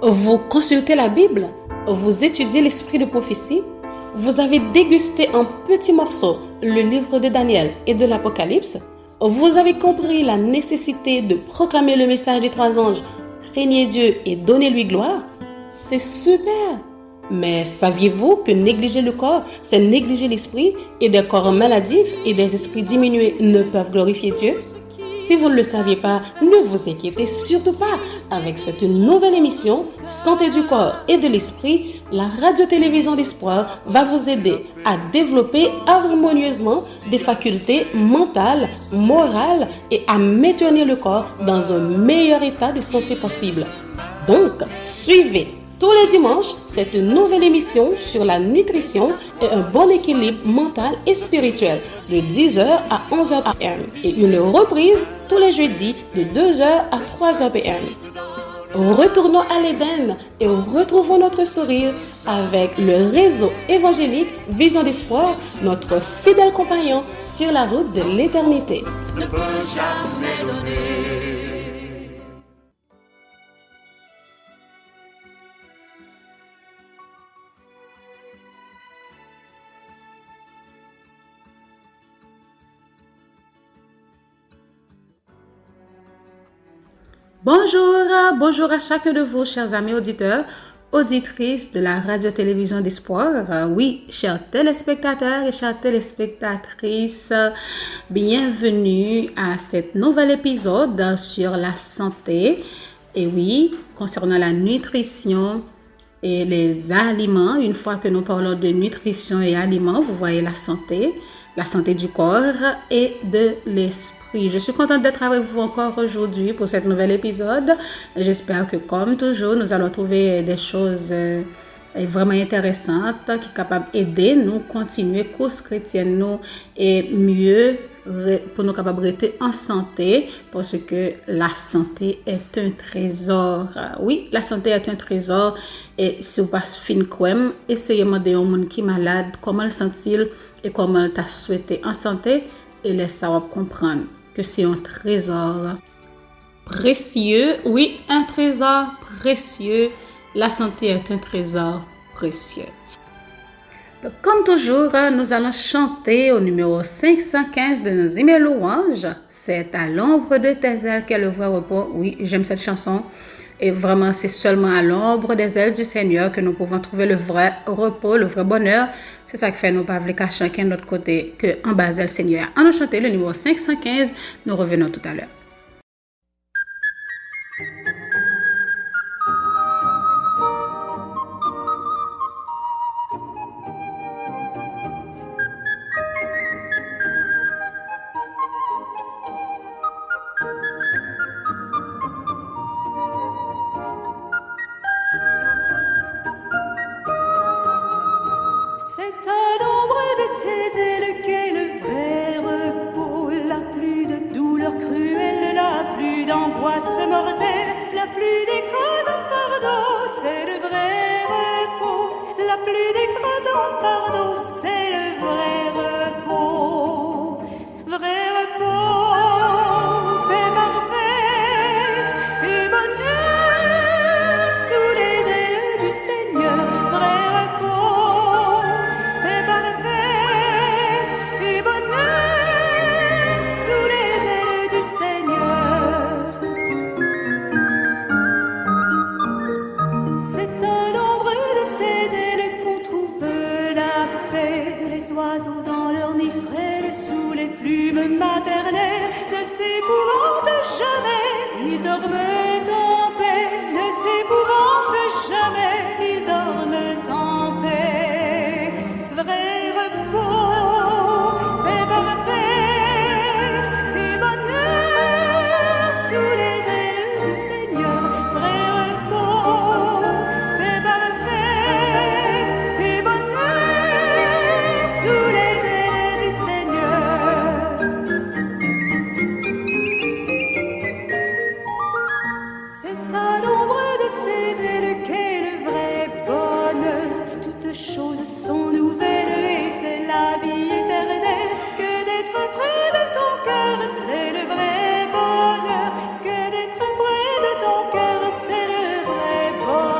Vous consultez la Bible? Vous étudiez l'esprit de prophétie? Vous avez dégusté en petits morceaux le livre de Daniel et de l'Apocalypse? Vous avez compris la nécessité de proclamer le message des 3 anges, craignez Dieu et donnez-lui gloire? C'est super! Mais saviez-vous que négliger le corps, c'est négliger l'esprit, et des corps maladifs et des esprits diminués ne peuvent glorifier Dieu? Si vous ne le saviez pas, ne vous inquiétez surtout pas. Avec cette nouvelle émission, Santé du corps et de l'esprit, la radio-télévision d'espoir va vous aider à développer harmonieusement des facultés mentales, morales et à maintenir le corps dans un meilleur état de santé possible. Donc, suivez tous les dimanches cette nouvelle émission sur la nutrition et un bon équilibre mental et spirituel de 10h à 11h p.m. et une reprise tous les jeudis de 2h à 3h p.m. Retournons à l'Éden et retrouvons notre sourire avec le réseau évangélique Vision d'Espoir, notre fidèle compagnon sur la route de l'éternité. Ne peut jamais donner. Bonjour à chacun de vous, chers amis auditeurs, auditrices de la radio-télévision d'espoir. Oui, chers téléspectateurs et chères téléspectatrices, bienvenue à cet nouvel épisode sur la santé. Et oui, concernant la nutrition et les aliments, une fois que nous parlons de nutrition et aliments, vous voyez la santé du corps et de l'esprit. Je suis contente d'être avec vous encore aujourd'hui pour cet nouvel épisode. J'espère que comme toujours, nous allons trouver des choses vraiment intéressantes qui sont capables d'aider nous continuer course chrétienne nous et mieux pour nous capables de rester en santé parce que la santé est un trésor. Oui, la santé est un trésor et si vous passez fin crème, essayez de demander à un monde qui est malade comment le sent-il et comment il t'a souhaité en santé et laissez vous comprendre que c'est un trésor précieux. Oui, un trésor précieux. La santé est un trésor précieux. Donc, comme toujours, nous allons chanter au numéro 515 de nos hymnes louanges. C'est à l'ombre de tes ailes qu'est le vrai repos. Oui, j'aime cette chanson. Et vraiment, c'est seulement à l'ombre des ailes du Seigneur que nous pouvons trouver le vrai repos, le vrai bonheur. C'est ça qui fait nous pas qu'à chacun de notre côté que en bas le Seigneur. En nous chanter le numéro 515, nous revenons tout à l'heure. C'est le vrai bonheur que d'être près de ton cœur, c'est le vrai bonheur.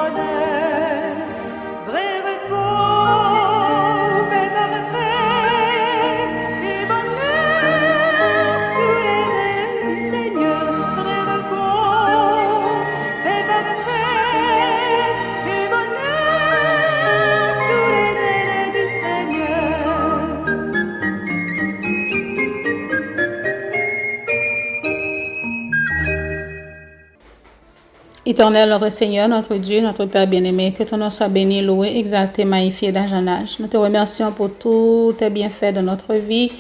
Éternel, notre Seigneur, notre Dieu, notre Père bien-aimé, que ton nom soit béni, loué, exalté, magnifié d'âge en âge. Nous te remercions pour tous tes bienfaits de notre vie.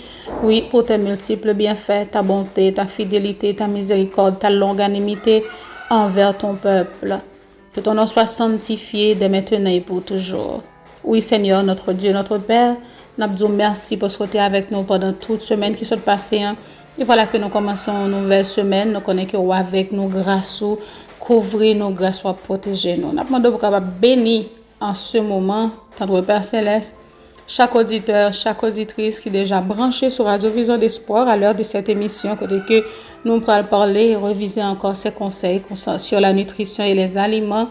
Oui, pour tes multiples bienfaits, ta bonté, ta fidélité, ta miséricorde, ta longanimité envers ton peuple. Que ton nom soit sanctifié dès maintenant et pour toujours. Oui, Seigneur, notre Dieu, notre Père, nous disons merci pour ce que tu es avec nous pendant toute semaine qui s'est passée. Et voilà que nous commençons une nouvelle semaine. Nous connaissons que avec nous, grâce ou couvrir nos grâces, soit protéger nous. Nous demandons pour capable bénir en ce moment, notre Père Céleste, chaque auditeur, chaque auditrice qui est déjà branché sur Radio Vision d'Espoir à l'heure de cette émission, côté que nous pourrons parler et reviser encore ces conseils sur la nutrition et les aliments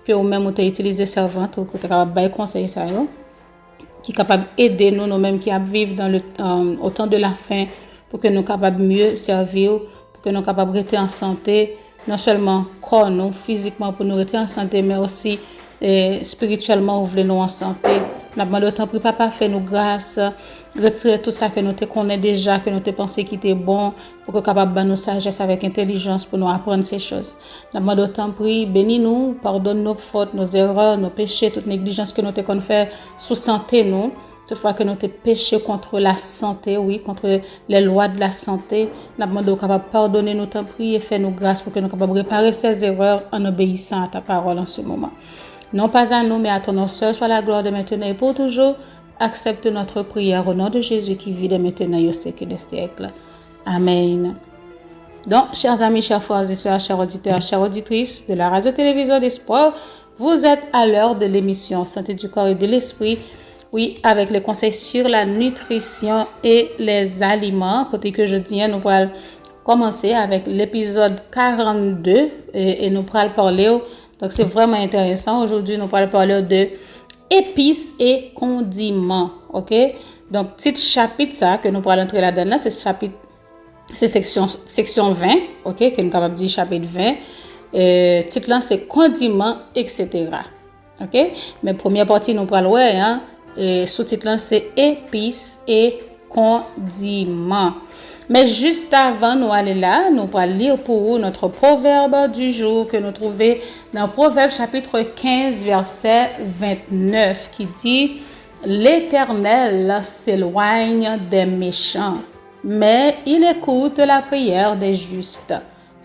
que vous-même vous avez utilisé servante ou que vous avez capable conseiller ça, qui est capable d'aider nous, nous-mêmes qui vivons au temps de la faim, pour que nous soyons capables de mieux servir, pour que nous soyons capables de rester en santé, non seulement corps, nous, physiquement pour nous rester en santé, mais aussi spirituellement, vous voulez nous en santé. Nous demandons autant pour Papa, fait nous grâce, retirer tout ça que nous te connaissons déjà, que nous te pensons qui était bon, pour que nous capables de nous sagesse avec intelligence pour nous apprendre ces choses. Nous demandons autant pour bénis-nous, pardonne nos fautes, nos erreurs, nos péchés, toute négligence que nous te connaissons faire sous santé nous. Toutefois que nous te péché contre la santé, oui, contre les lois de la santé, nous demandons capable de pardonner nous t'en prie et faire nous grâce pour que nous capables de réparer ces erreurs en obéissant à ta parole en ce moment. Non pas à nous, mais à ton nom seul soit la gloire de maintenant et pour toujours. Accepte notre prière au nom de Jésus qui vit de maintenant et au siècle des siècles. Amen. Donc, chers amis, chers frères et sœurs, chers auditeurs, chères auditrices de la radio-télévision d'Espoir, vous êtes à l'heure de l'émission Santé du corps et de l'esprit. Oui, avec les conseils sur la nutrition et les aliments. Côté que je dis, nous allons commencer avec l'épisode 42 et nous allons parler. Donc, c'est vraiment intéressant. Aujourd'hui, nous allons parler de épices et condiments. OK? Donc, petit chapitre ça que nous allons entrer là-dedans, c'est section 20. OK? Que nous sommes capables de dire chapitre 20. Titre là, c'est condiments, etc. OK? Mais première partie, nous allons voir, et sous-titre c'est épices et condiments. Mais juste avant nous aller là, nous allons lire pour vous notre proverbe du jour que nous trouvons dans Proverbe chapitre 15 verset 29 qui dit l'Éternel s'éloigne des méchants, mais il écoute la prière des justes.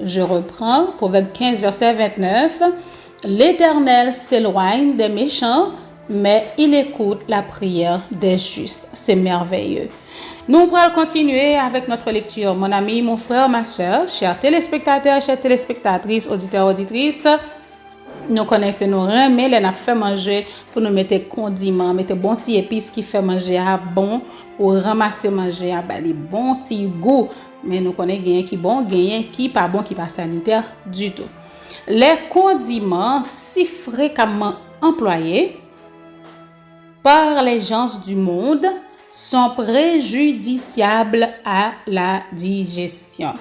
Je reprends Proverbe 15 verset 29. L'Éternel s'éloigne des méchants, mais il écoute la prière des justes. C'est merveilleux. Nous allons continuer avec notre lecture. Mon ami, mon frère, ma soeur, chers téléspectateurs, chères téléspectatrices, auditeurs, auditrices, nous connaissons que nous remet les fait manger pour nous mettre condiments, mettre bon petit épices qui fait manger à bon, pour ramasser manger à bali bon petit goût. Mais nous connaissons gain qui bon, gain qui pas bon, qui pas sanitaire du tout. Les condiments si fréquemment employés par les gens du monde sont préjudiciables à la digestion.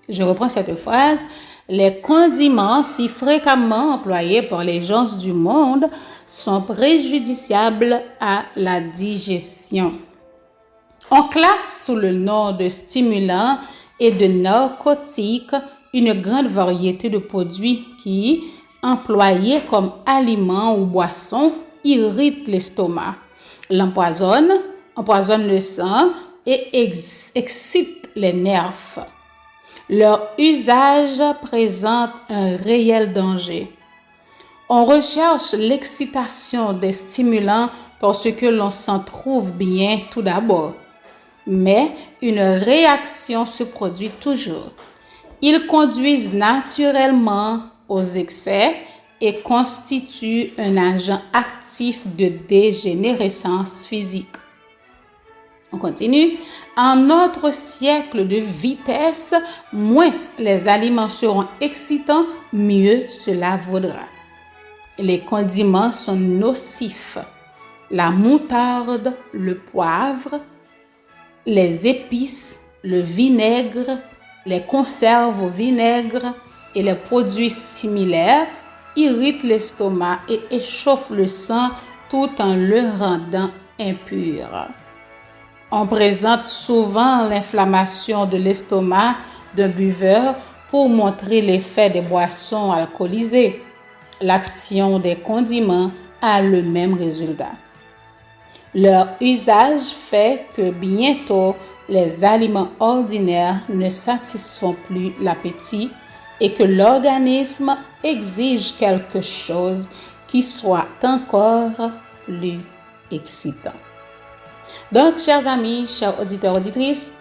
Je reprends cette phrase. Les condiments si fréquemment employés par les gens du monde sont préjudiciables à la digestion. On classe sous le nom de stimulants et de narcotiques une grande variété de produits qui, employés comme aliments ou boissons, irritent l'estomac, l'empoisonnent, empoisonnent le sang et excitent les nerfs. Leur usage présente un réel danger. On recherche l'excitation des stimulants parce que l'on s'en trouve bien tout d'abord. Mais une réaction se produit toujours. Ils conduisent naturellement aux excès et constituent un agent actif de dégénérescence physique. On continue. En notre siècle de vitesse, moins les aliments seront excitants, mieux cela vaudra. Les condiments sont nocifs. La moutarde, le poivre, les épices, le vinaigre, les conserves au vinaigre et les produits similaires irritent l'estomac et échauffent le sang tout en le rendant impur. On présente souvent l'inflammation de l'estomac d'un buveur pour montrer l'effet des boissons alcoolisées. L'action des condiments a le même résultat. Leur usage fait que bientôt les aliments ordinaires ne satisfont plus l'appétit et que l'organisme exige quelque chose qui soit encore plus excitant. Donc, chers amis, chers auditeurs, auditrices,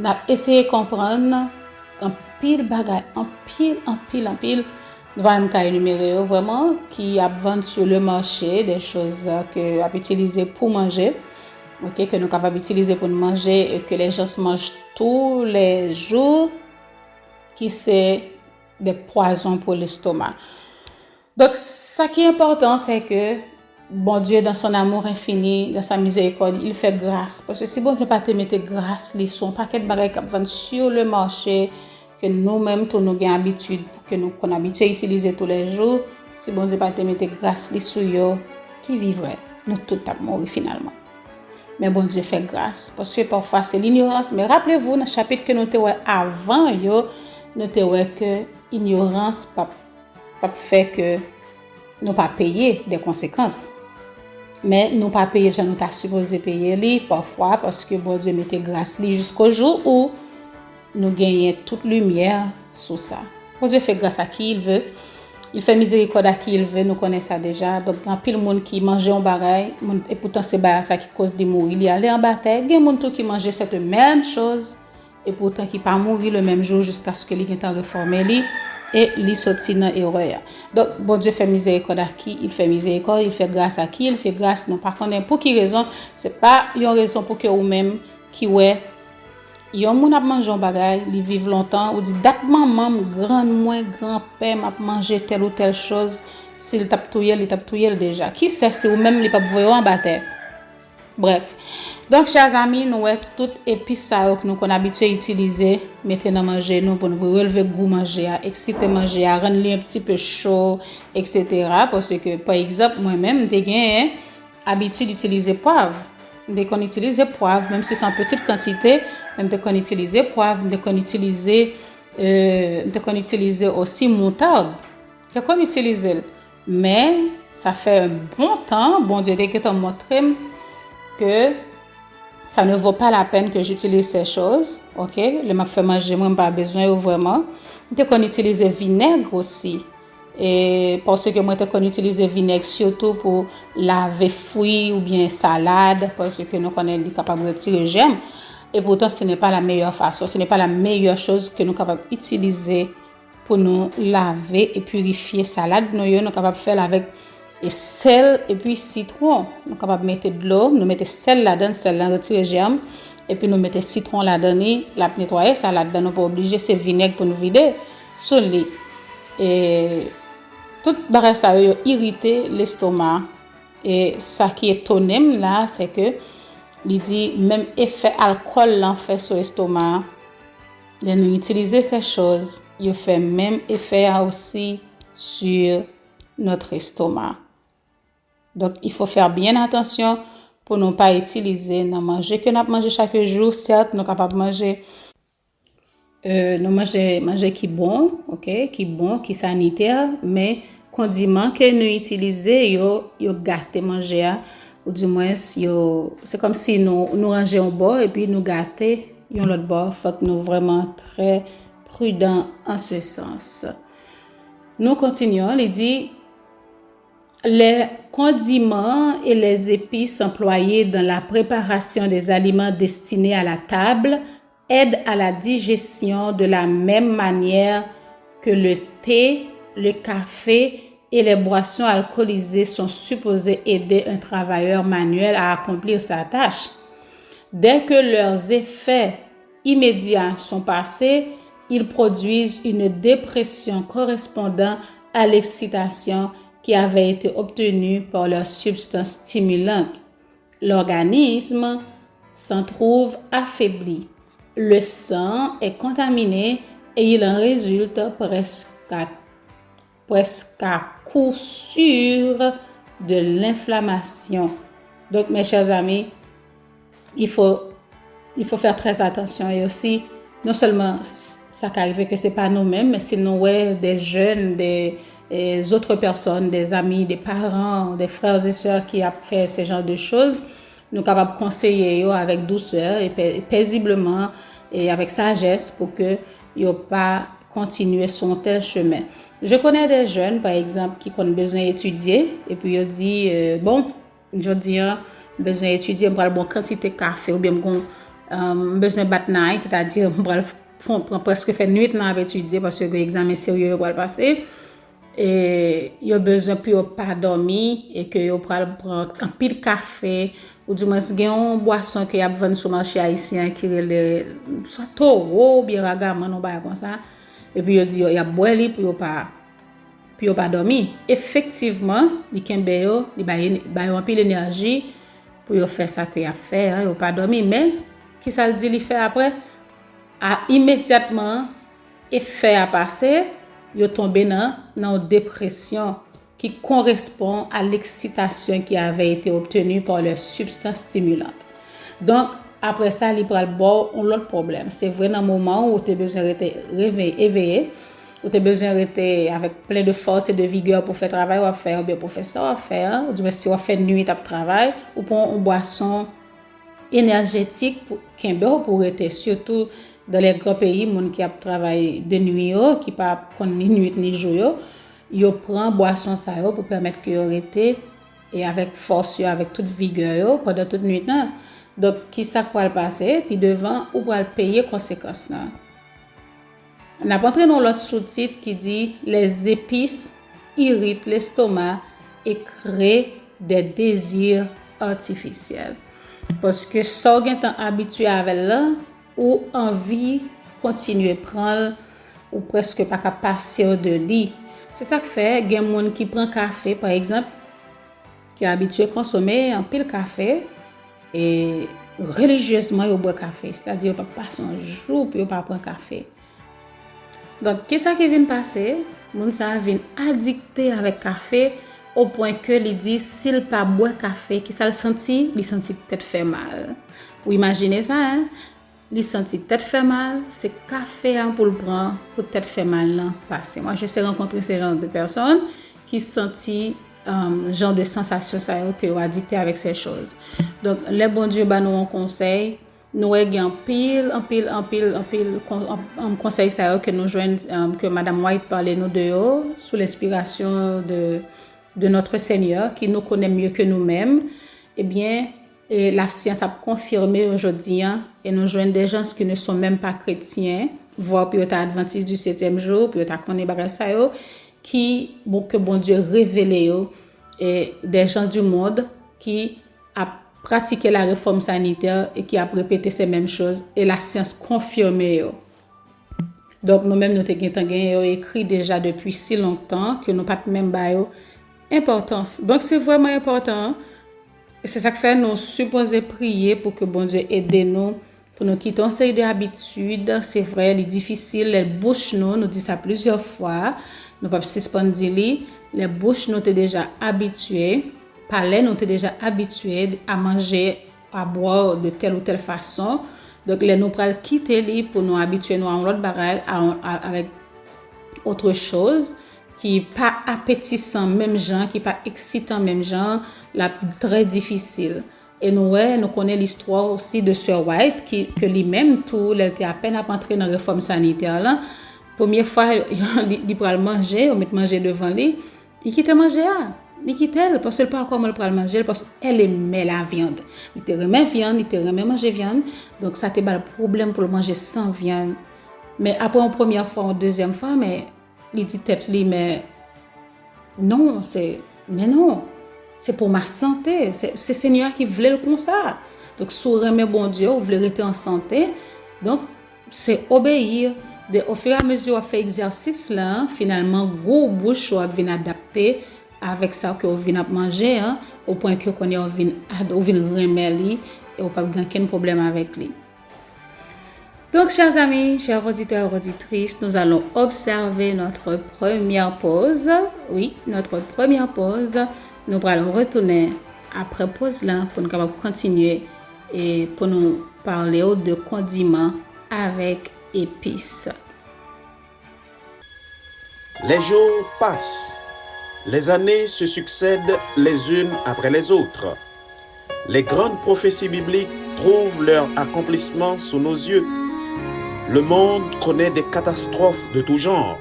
on a essayé de comprendre en pile bagay, en pile. Nous allons énumérer vraiment qui a vendu sur le marché des choses que a utiliser pour manger, ok, que nous capables d'utiliser pour manger et que les gens mangent tous les jours, qui c'est des poisons pour l'estomac. Donc, ce qui est important, c'est que bon Dieu, dans son amour infini, dans sa miséricorde, il fait grâce. Parce que si bon Dieu pas te mettre grâce, les son paquet de bagages qui vendent sur le marché, que nous-mêmes, nous avons habitude, que nous qu'on habitué à utiliser tous les jours, si bon Dieu pas te mettre grâce, les sous yo, qui vivrait, nous tout à mourir finalement. Mais bon Dieu fait grâce, parce que parfois c'est l'ignorance. Mais rappelez-vous, dans le chapitre que nous avons avant, nous avons que l'ignorance pas fait que nous pas payer des conséquences. Mais nous pas payer, nous t'as supposé payer li parfois parce que bon Dieu mettait grâce li jusqu'au jour où nous gagnons toute lumière sur ça. Bon Dieu fait grâce à qui il veut. Il fait miséricorde à qui il veut, nous connaissons ça déjà. Donc, il y a pile monde qui mange un bagaille, et pourtant c'est ça qui cause de mourir. Il y a aller en bataille, il y a monde qui mange cette même chose, et pourtant qui pas mourir le même jour jusqu'à ce que il ait réformé lui et lui sorti dans l'erreur. Donc, bon Dieu fait miséricorde à qui il fait miséricorde, il fait grâce à qui il fait grâce. Non, par contre, pour qui raison? C'est pas une raison pour que vous-même qui ouais. Yon moun ap manje un bagay, li vive longtemps, ou dit dat maman, grand-père m'a mangé telle ou telle chose, s'il tap touyel déjà. Qui sait si ou même li pa voyo en bataille. Bref. Donc, chers amis, nous avons tout épices ça que nous avons habitué à utiliser, mettez dans manger nous pour nous relever goût manger, exciter manger, rendre lui un petit peu chaud, etc. Parce que, par exemple, moi-même, j'ai habitude d'utiliser poivre. Dès qu'on utilise poivre, même si c'est en petite quantité, même dès qu'on utilise poivre, dès qu'on utilise aussi moutarde, dès qu'on utilise. Mais ça fait un bon temps, bon Dieu, dès que tu as montré que ça ne vaut pas la peine que j'utilise ces choses, ok? Le m'a fait manger, moi, pas besoin vraiment. Dès qu'on utilise vinaigre aussi. Et parce que moi, on utilise vinaigre surtout pour laver fruits ou bien salade, parce que nous connaissons capable de retirer germes. Et pourtant, ce n'est pas la meilleure façon, ce n'est pas la meilleure chose que nous sommes capables d'utiliser pour nous laver et purifier salade. Nous sommes capables de faire avec sel et puis citron. Nous sommes capables de mettre de l'eau, nous mettons sel là-dedans, sel là, retirer germes. Et puis nous mettons citron là-dedans, la nettoyer ça là-dedans. Nous pas obligé c'est vinaigre pour nous vider sur le lit. Et tout barre ça a irrité l'estomac. Et ça qui est étonnant là, c'est que il dit même effet alcool l'en fait sur l'estomac. De nous utiliser ces choses, il fait même effet aussi sur notre estomac. Donc il faut faire bien attention pour ne pas utiliser dans manger que nous manger chaque jour. Certes, nous capable de manger nous manger qui bon, OK, qui bon, qui sanitaire, mais condiments que nous utiliser yo gâter manger ou du moins c'est comme si nous ranger un bord et puis nous gâter l'autre bord. Faut que nous vraiment très prudents en ce sens. Nous continuons, il dit les condiments et les épices employés dans la préparation des aliments destinés à la table aident à la digestion de la même manière que le thé, le café et les boissons alcoolisées sont supposées aider un travailleur manuel à accomplir sa tâche. Dès que leurs effets immédiats sont passés, ils produisent une dépression correspondant à l'excitation qui avait été obtenue par leur substance stimulante. L'organisme s'en trouve affaibli. Le sang est contaminé et il en résulte presque à coup sûr de l'inflammation. Donc, mes chers amis, il faut faire très attention et aussi, non seulement ça qui arrive que c'est pas nous-mêmes, mais c'est nous, des jeunes, des autres personnes, des amis, des parents, des frères et sœurs qui ont fait ce genre de choses, nous sommes capables de conseiller avec douceur et paisiblement et avec sagesse pour que ils pas continuer sur un tel chemin. Je connais des jeunes, par exemple, qui ont besoin d'étudier et puis ils disent, bon, je dis, besoin d'étudier, je prends une bonne quantité de café ou bien besoin de battre night, c'est-à-dire je presque fait nuit pour étudier parce que l'examen sérieux va le passer. Et il a besoin puis pas dormir et que il prendre un pile de café ou du moins une boisson que y a vendre sur marché haïtien qui est soit toro bien ragaman on ba comme ça et puis il dit il a boire li puis pas dormir. Effectivement li kembe yo li ba un pile d'énergie pour faire ça que y a fait hein, il pas dormir mais qui ça le dit li fait après immédiatement effet a passé yo tombé dans une dépression qui correspond à l'excitation qui avait été obtenue par les substances stimulantes. Donc, après ça, il prend l'autre problème. C'est vrai dans le moment où tu as besoin d'être éveillé, où tu as besoin d'être avec plein de force et de vigueur pour faire travail ou faire, ou bien pour faire ça ou faire, ou bien si on fait nuit à travail, ou pour une boisson énergétique pour être surtout dans les grands pays, moun qui a travaillé de nuit qui pas ni nuit ni jour yo prend boisson ça pour permettre que yo rete et avec force avec toute vigueur pendant toute nuit là. Donc qui ça va passer puis devant ou va payer conséquences là. On a entré dans l'autre sous-titre qui dit les épices irritent l'estomac et créent des désirs artificiels. Parce que ça on est habitué avec là ou envie continuer prendre ou presque pas capable passer de lit. C'est ça que fait il y a des gens qui prend café par exemple qui est habitué à consommer un pile café et religieusement il boit café, c'est-à-dire il pas passer un jour puis il pas prendre café. Donc qu'est-ce ça qui vient passer? Moun ça vient addicté avec café au point que il dit s'il pas boire café, qui ça le senti peut-être fait mal. Vous imaginez ça hein? Il sentit tête fait mal, c'est café pour le prendre pour tête fait mal là passer. Moi je sais rencontrer ces genre de personnes qui sentit genre de sensation ça que ont addicté avec ces choses. Donc les bon Dieu nous un conseil, nous ayons pile conseil ça que nous joignent que madame White parlait nous de sous l'inspiration de notre Seigneur qui nous connaît mieux que nous-mêmes. Eh bien et la science a confirmé aujourd'hui et nous joignent des gens qui ne sont même pas chrétiens, voire puis adventistes du 7e jour, puis connaît bagay ça yo qui que bon Dieu révélé yo et des gens du monde qui a pratiqué la réforme sanitaire et qui a répété ces mêmes choses et la science confirmé yo. Donc nous-mêmes nous t'ai écrit déjà depuis si longtemps que nous pas même ba yo importance. Donc c'est vraiment important. C'est ça que fait nous supposer prier pour que bon Dieu aide nous pour nous quitter une série d'habitudes. C'est vrai, il est difficile, les bouches nous dit ça plusieurs fois. Nous pas suspendre les bouches nous t'es déjà habitués, palais nous t'es déjà habitués à manger, à boire de telle ou telle façon. Donc les nous pral quitter li pour nous habituer nous à l'autre bagage avec autre chose qui pas appétissant même genre, qui pas excitant même genre, la très difficile. Et nous connaissons l'histoire aussi de Sir White que lui-même tout il était à peine à entrer dans la réforme sanitaire là. Première fois il pral manger, on met manger devant lui, il quitte manger il quitte elle parce qu'elle pas comment elle pral manger parce qu'elle aimait la viande. Il te remet viande, il te remet manger viande. Donc ça te pas le problème pour le manger sans viande. Mais après une première fois, une deuxième fois mais il dit tête lui mais non, c'est pour ma santé, c'est Seigneur qui voulait le comme ça. Donc si vous aimez bon Dieu, vous voulez rester en santé. Donc c'est obéir. Au fur et à mesure on fait exercice là, finalement gros bouche on vient adapter avec ça que on vient manger au point que on vient remettre et on pas aucun problème avec lui. Donc, chers amis, chers auditeurs et auditrices, nous allons observer notre première pause. Oui, notre première pause. Nous allons retourner après pause là pour nous continuer et pour nous parler de condiments avec épices. Les jours passent, les années se succèdent les unes après les autres. Les grandes prophéties bibliques trouvent leur accomplissement sous nos yeux. Le monde connaît des catastrophes de tout genre,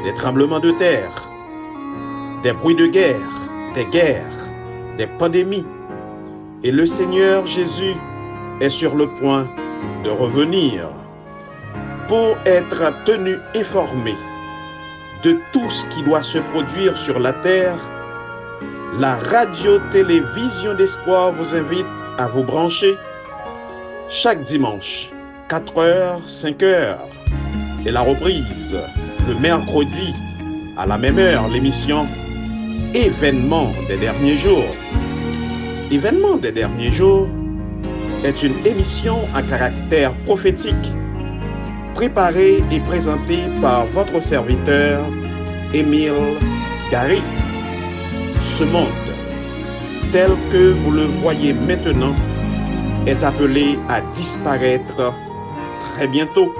des tremblements de terre, des bruits de guerre, des pandémies. Et le Seigneur Jésus est sur le point de revenir pour être tenu informé de tout ce qui doit se produire sur la terre. La radio-télévision d'espoir vous invite à vous brancher chaque dimanche, 4h, 5h, et la reprise le mercredi à la même heure, l'émission Événements des derniers jours. Événements des derniers jours est une émission à caractère prophétique, préparée et présentée par votre serviteur Émile Gary. Ce monde, tel que vous le voyez maintenant, est appelé à disparaître très bientôt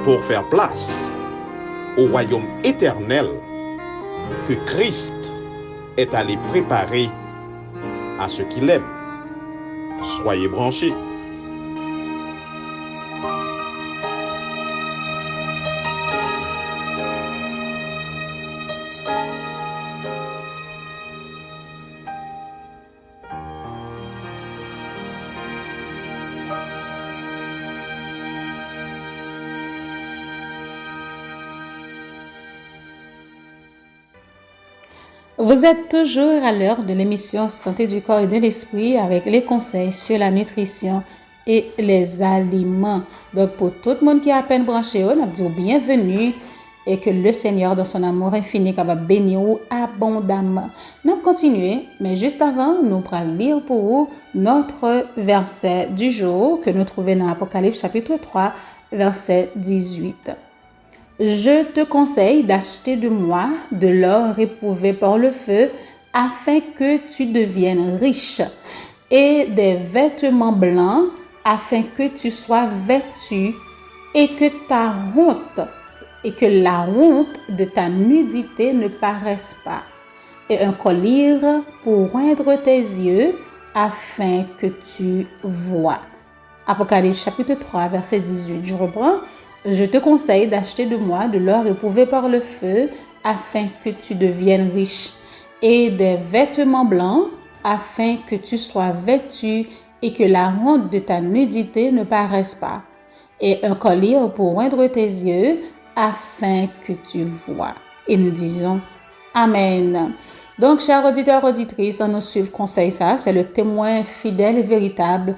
pour faire place au royaume éternel que Christ est allé préparer à ceux qui l'aiment. Soyez branchés. Vous êtes toujours à l'heure de l'émission Santé du corps et de l'esprit avec les conseils sur la nutrition et les aliments. Donc, pour tout le monde qui est à peine branché, on a dit bienvenue et que le Seigneur, dans son amour infini, va bénir abondamment. Nous continuons, mais juste avant, nous allons lire pour vous notre verset du jour que nous trouvons dans Apocalypse chapitre 3, verset 18. Je te conseille d'acheter de moi de l'or éprouvé par le feu afin que tu deviennes riche et des vêtements blancs afin que tu sois vêtu et que la honte de ta nudité ne paraisse pas et un collier pour oindre tes yeux afin que tu vois. Apocalypse chapitre 3 verset 18. Je reprends. Je te conseille d'acheter de moi de l'or éprouvé par le feu afin que tu deviennes riche et des vêtements blancs afin que tu sois vêtu et que la honte de ta nudité ne paraisse pas et un collier pour oindre tes yeux afin que tu vois. Et nous disons Amen. Donc, chers auditeurs, auditrices, nous suivons conseil ça, c'est le témoin fidèle et véritable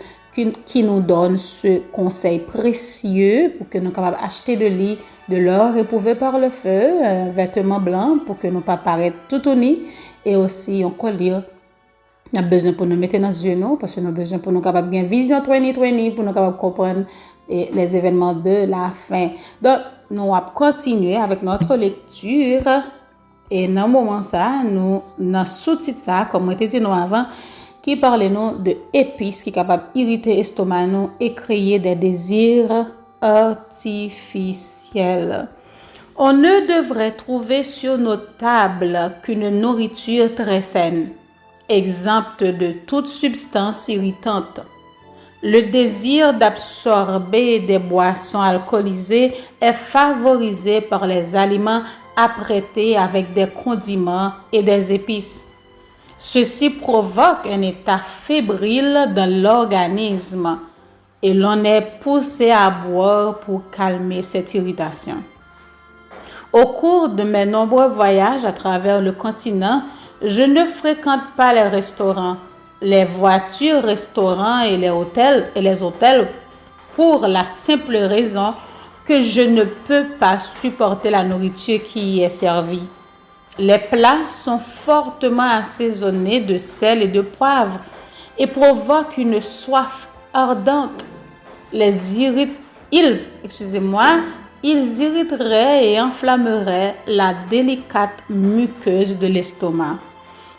qui nous donne ce conseil précieux pour que nous soyons capables d'acheter de l'or éprouvé par le feu, un vêtement blanc pour que nous ne pas paraître tout unis et aussi un collier. Nous avons besoin pour nous mettre dans les yeux, parce que nous avons besoin pour nous capables de vision 2020 pour nous capables de comprendre les événements de la fin. Donc, nous allons continuer avec notre lecture et dans le moment ça, nous dans sous-titre ça, comme on était dit nous avant, qui parle nous de épices qui est capable d'irriter l'estomac nous et créer des désirs artificiels. On ne devrait trouver sur nos tables qu'une nourriture très saine, exempte de toute substance irritante. Le désir d'absorber des boissons alcoolisées est favorisé par les aliments apprêtés avec des condiments et des épices. Ceci provoque un état fébrile dans l'organisme et l'on est poussé à boire pour calmer cette irritation. Au cours de mes nombreux voyages à travers le continent, je ne fréquente pas les restaurants, les voitures restaurants et les hôtels pour la simple raison que je ne peux pas supporter la nourriture qui y est servie. Les plats sont fortement assaisonnés de sel et de poivre et provoquent une soif ardente. Ils irriteraient et enflammeraient la délicate muqueuse de l'estomac.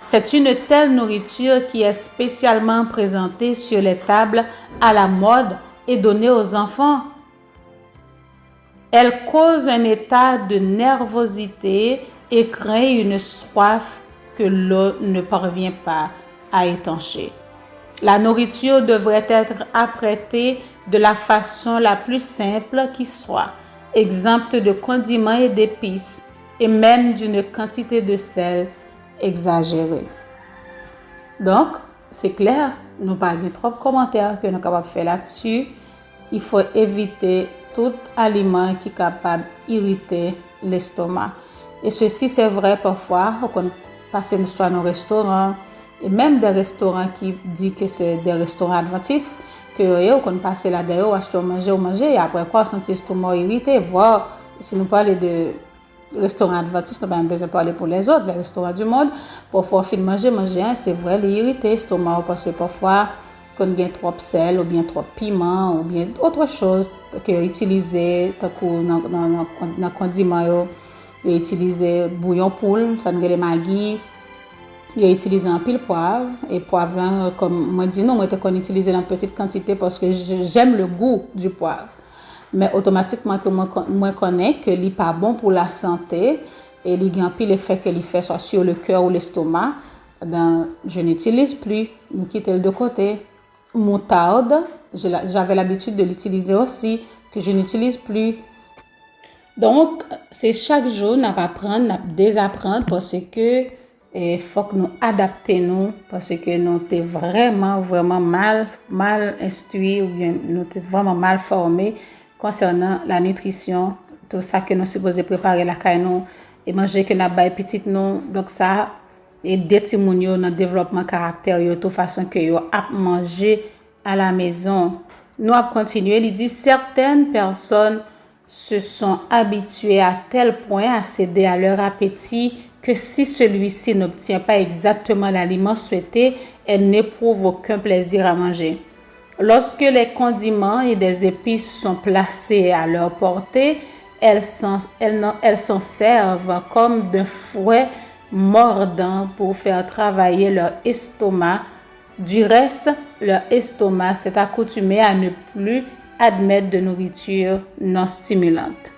C'est une telle nourriture qui est spécialement présentée sur les tables à la mode et donnée aux enfants. Elle cause un état de nervosité et crée une soif que l'eau ne parvient pas à étancher. La nourriture devrait être apprêtée de la façon la plus simple qui soit, exempte de condiments et d'épices, et même d'une quantité de sel exagérée. Donc, c'est clair, nous pas de trop de commentaires que nous sommes capables de faire là-dessus. Il faut éviter tout aliment qui est capable d'irriter l'estomac. Et ceci, c'est vrai parfois, quand on passe dans nos restaurants, et même des restaurants qui disent que c'est des restaurants adventistes, que quand on passe là-dedans, acheter ou manger, et après quoi, on sent l'estomac irrité, voire si nous parlons de restaurants adventistes, nous n'avons pas besoin de parler pour les autres, les restaurants du monde, parfois, on manger, c'est vrai, irriter l'estomac, parce que parfois, quand on a trop de sel, ou bien trop de piment, ou bien autre chose que utiliser, dans le condiment, utiliser bouillon poule, ça nous les maggi. Il a utilisé un pile poivre et poivre là, comme moi dis non, moi qu'on utilisé en petite quantité parce que j'aime le goût du poivre. Mais automatiquement que moi connais que il pas bon pour la santé et il y a un pile effet que il fait soit sur le cœur ou l'estomac, ben je n'utilise plus, nous quitter le de côté. Moutarde, j'avais l'habitude de l'utiliser aussi que je n'utilise plus. Donc, c'est chaque jour nous apprendre, nous désapprendre parce que il faut que nous adaptions parce que nous sommes vraiment mal instruits ou bien nous sommes vraiment mal formés concernant la nutrition, tout ça que nous sommes supposés préparer la caille nous et manger que nous avons petit nous. Donc ça et des témoignages dans le développement caractère de toute façon que yo a manger à la maison. Nous avons continué, il dit certaines personnes se sont habituées à tel point à céder à leur appétit que si celui-ci n'obtient pas exactement l'aliment souhaité, elle n'éprouve aucun plaisir à manger. Lorsque les condiments et des épices sont placés à leur portée, elles s'en servent comme d'un fouet mordant pour faire travailler leur estomac. Du reste, leur estomac s'est accoutumé à ne plus admettre de nourriture non stimulante.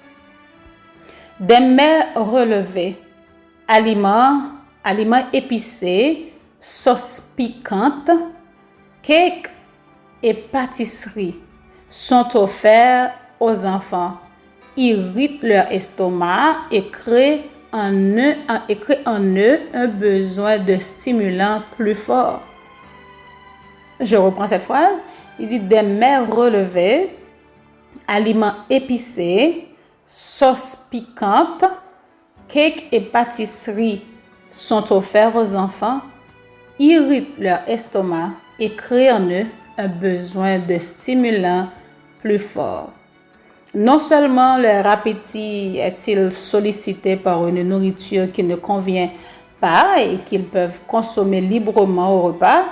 Des mets relevés, aliments épicés, sauces piquantes, cakes et pâtisseries sont offerts aux enfants, irritent leur estomac et créent en eux un besoin de stimulant plus fort. Je reprends cette phrase. Il dit des mets relevés, aliments épicés, sauces piquantes, cakes et pâtisseries sont offerts aux enfants, irritent leur estomac et créent en eux un besoin de stimulant plus fort. Non seulement leur appétit est-il sollicité par une nourriture qui ne convient pas et qu'ils peuvent consommer librement au repas,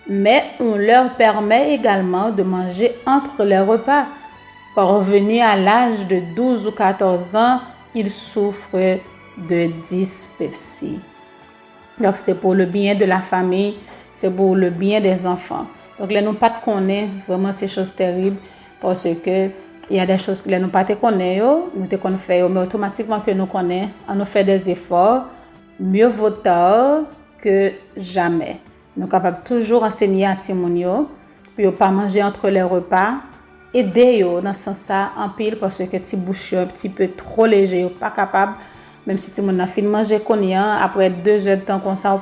mais on leur permet également de manger entre les repas. Parvenus à l'âge de 12 ou 14 ans, ils souffrent de dyspepsie. Donc, c'est pour le bien de la famille, c'est pour le bien des enfants. Donc, là, nous pas connaît vraiment ces choses terribles parce que il y a des choses que nous pas connaît, nous te connaît fait, mais automatiquement que nous connaît, on nous fait des efforts, mieux vaut tard que jamais. Nous sommes capables toujours enseigner à Timonio, puis ne pas manger entre les repas, aider dans ce sens en pile parce que ti bouche un petit peu trop léger, pas capable, même si Timon a fini manger cognac, après 2 heures de temps comme ça,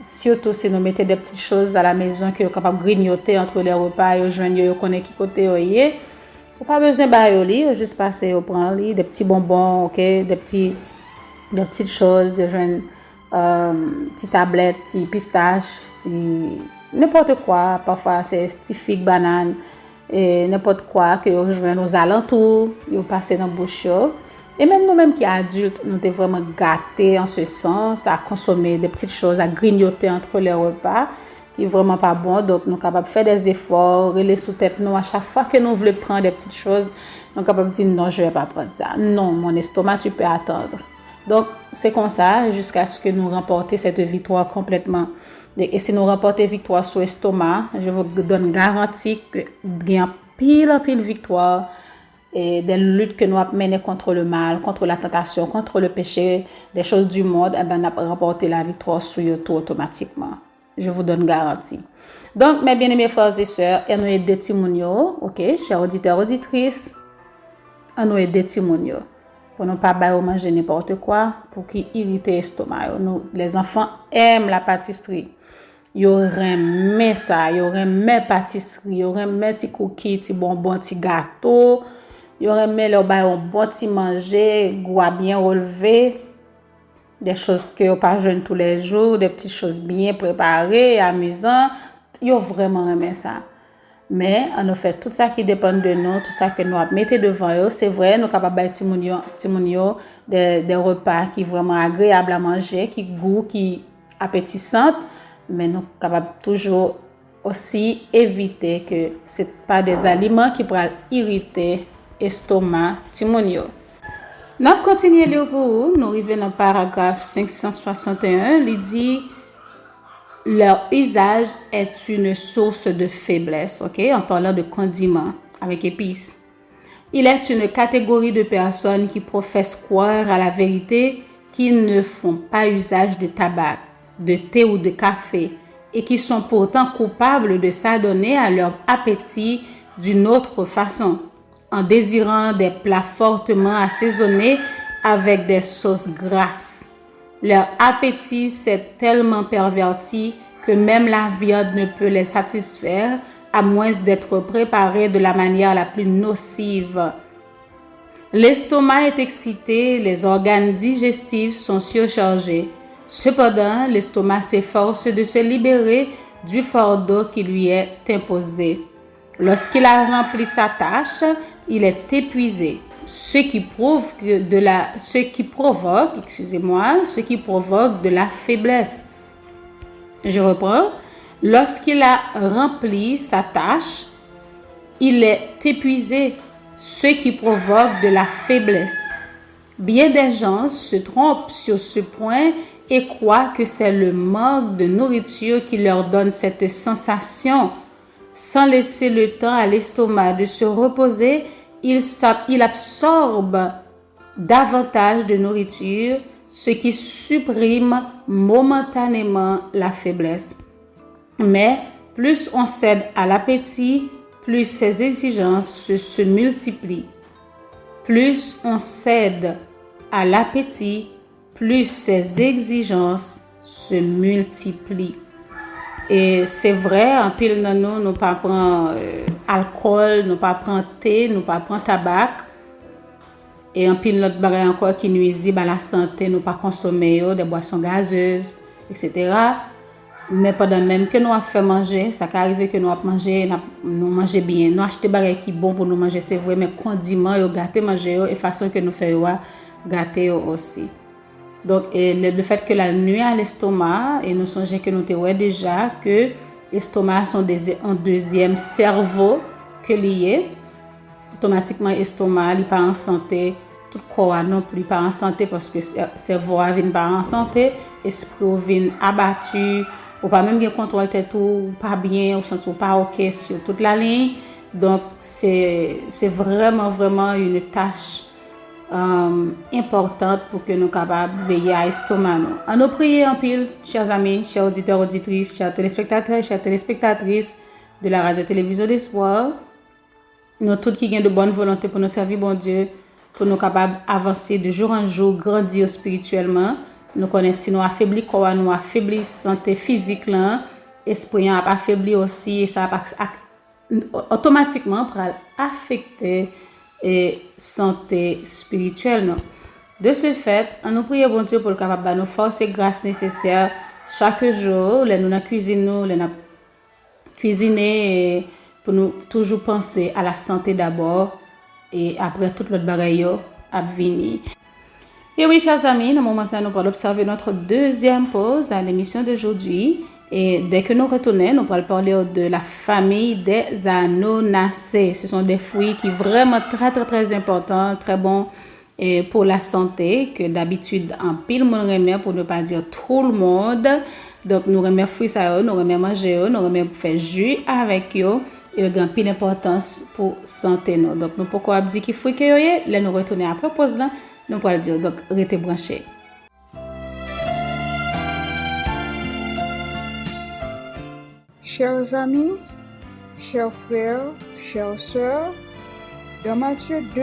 surtout si nous mettons des petites choses à la maison que vous capable grignoter entre les repas, et joindre yo connaît qui côté yoyé. Vous pas besoin de juste passer au prendre des petits bonbons, OK, des petites choses, joindre petites tablettes, petits pistaches, n'importe quoi, parfois c'est petits figues, bananes et n'importe quoi que vous joignez aux alentours, vous passez dans bouche. Et même nous-mêmes qui adultes, nous sommes vraiment gâtés en ce sens à consommer des petites choses, à grignoter entre les repas, qui est vraiment pas bon. Donc, nous sommes capables de faire des efforts, les sous-tête nous à chaque fois que nous voulons prendre des petites choses, nous sommes capables de dire non, je ne vais pas prendre ça. Non, mon estomac, tu peux attendre. Donc, c'est comme ça jusqu'à ce que nous remportions cette victoire complètement. Et si nous remportons victoire sur l'estomac, je vous donne garantie qu'il y a pile victoire et des luttes que nous avons menées contre le mal, contre la tentation, contre le péché, des choses du monde, eh ben, on a remporté la victoire sur eux tout automatiquement. Je vous donne garantie. Donc, mes bien-aimés frères et sœurs, nous aider Timonio, ok, chers auditeurs, auditrices, nous aider Timonio. Pour ne pas manger n'importe quoi, pour qu'ils irritent l'estomac. Les enfants aiment la pâtisserie. Ils aiment ça, ils aiment pâtisserie, ils aiment petits cookies, petits bonbons, petits gâteaux. Ils aiment leur bon petit manger, goût bien relevé. Des choses que pas jeune tous les jours, des petites choses bien préparées, amusantes. Ils vraiment aimé ça. Mais on a fait tout ça qui dépend de nous, tout ça que nous avons mis devant eux. C'est vrai, nous sommes capables de des repas qui sont vraiment agréables à manger, qui goût, qui appétissants, mais nous sommes capables toujours aussi éviter que ce n'est pas des aliments qui pourraient irriter l'estomac timonio. Nous continuons à lire pour vous. Nous arrivons dans le paragraphe 561. Il dit leur usage est une source de faiblesse, ok, en parlant de condiments avec épices. Il est une catégorie de personnes qui professent croire à la vérité, qui ne font pas usage de tabac, de thé ou de café, et qui sont pourtant coupables de s'adonner à leur appétit d'une autre façon, en désirant des plats fortement assaisonnés avec des sauces grasses. Leur appétit s'est tellement perverti que même la viande ne peut les satisfaire à moins d'être préparée de la manière la plus nocive. L'estomac est excité, les organes digestifs sont surchargés. Cependant, l'estomac s'efforce de se libérer du fardeau qui lui est imposé. Lorsqu'il a rempli sa tâche, il est épuisé. Ce qui provoque de la faiblesse. Je reprends. Lorsqu'il a rempli sa tâche, il est épuisé, ce qui provoque de la faiblesse. Bien des gens se trompent sur ce point et croient que c'est le manque de nourriture qui leur donne cette sensation. Sans laisser le temps à l'estomac de se reposer, il absorbe davantage de nourriture, ce qui supprime momentanément la faiblesse. Mais plus on cède à l'appétit, plus ses exigences se multiplient. Plus on cède à l'appétit, plus ses exigences se multiplient. Et c'est vrai, en pile dans nous pas prendre alcool, nous pas prendre thé, nous pas prendre tabac. Et en pile notre bagage encore qui nuisible à la santé, nous pas consommer des boissons gazeuses, etc. Mais pendant même que nous avons fait manger, ça peut arriver que nous avons mangé, nous manger bien, nous acheter bagage qui bon pour nous manger, c'est vrai, mais condiments, gâter manger et façon que nous faisons gâter aussi. Donc, le fait que la nuit à l'estomac, et nous songeons que nous avons déjà que l'estomac sont un deuxième cerveau que lié. Automatiquement, l'estomac n'est pas en santé, tout corps non plus pas en santé parce que le cerveau n'est pas en santé, l'esprit est abattu, ou pas même bien contrôle tête ou pas bien, ou sent pas ok sur toute la ligne. Donc, c'est vraiment une tâche importante pour que nous soyons capables de veiller à l'estomac. On nous prie en pile, chers amis, chers auditeurs, auditrices, chers téléspectateurs, chères téléspectatrices de la radio-télévision d'espoir. Nous tous qui avons de bonne volonté pour nous servir, bon Dieu, pour nous capables d'avancer de jour en jour, grandir spirituellement. Nous connaissons si nous affaiblis corps, nous affaiblis santé physique, l'esprit a affaibli aussi, et ça va automatiquement pour affecter et santé spirituelle. De ce fait, on nous prie bon Dieu pour le capable de nous forces et grâces nécessaires chaque jour, nous dans cuisine nous cuisiner pour nous toujours penser à la santé d'abord et après toute l'autre bagaille à venir. Et oui, chers amis, dans le moment où nous allons observer notre deuxième pause à l'émission d'aujourd'hui. Et dès que nous retournons, nous allons parler de la famille des annonacées. Ce sont des fruits qui sont vraiment très importants, très bons et pour la santé, que d'habitude en pile monde remet, pour ne pas dire tout le monde. Donc nous remet fruits ça, nous remet manger, nous remet faire jus avec eux. et grand pile importance pour santé nous. Donc nous pourquoi dire qu'il faut que yoye, là nous retourner après pause là, nous pourrons dire donc restez branchés. Chers amis, chers frères, chères sœurs, dans Matthieu 2,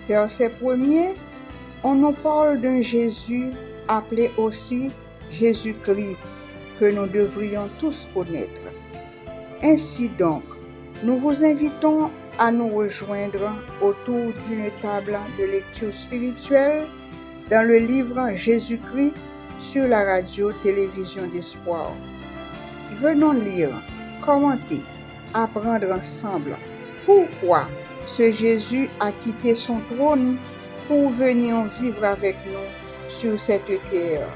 verset 1er, on nous parle d'un Jésus appelé aussi Jésus-Christ, que nous devrions tous connaître. Ainsi donc, nous vous invitons à nous rejoindre autour d'une table de lecture spirituelle dans le livre Jésus-Christ sur la radio-télévision d'Espoir. Venons lire, commenter, apprendre ensemble pourquoi ce Jésus a quitté son trône pour venir vivre avec nous sur cette terre,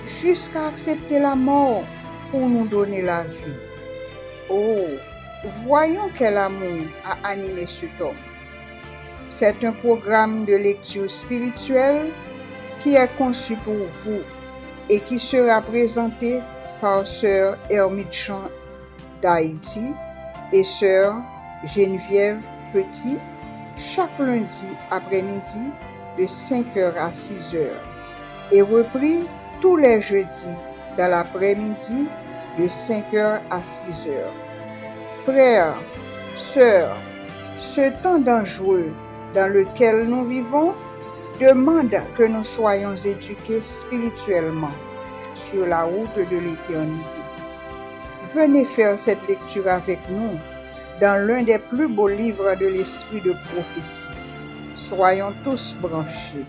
jusqu'à accepter la mort pour nous donner la vie. Oh, voyons quel amour a animé cet homme. C'est un programme de lecture spirituelle qui est conçu pour vous et qui sera présenté par sœur Hermite Jean d'Haïti et sœur Geneviève Petit chaque lundi après-midi de 5h à 6h et repris tous les jeudis dans l'après-midi de 5h à 6h. Frères, sœurs, ce temps dangereux dans lequel nous vivons demande que nous soyons éduqués spirituellement sur la route de l'éternité. Venez faire cette lecture avec nous dans l'un des plus beaux livres de l'esprit de prophétie. Soyons tous branchés.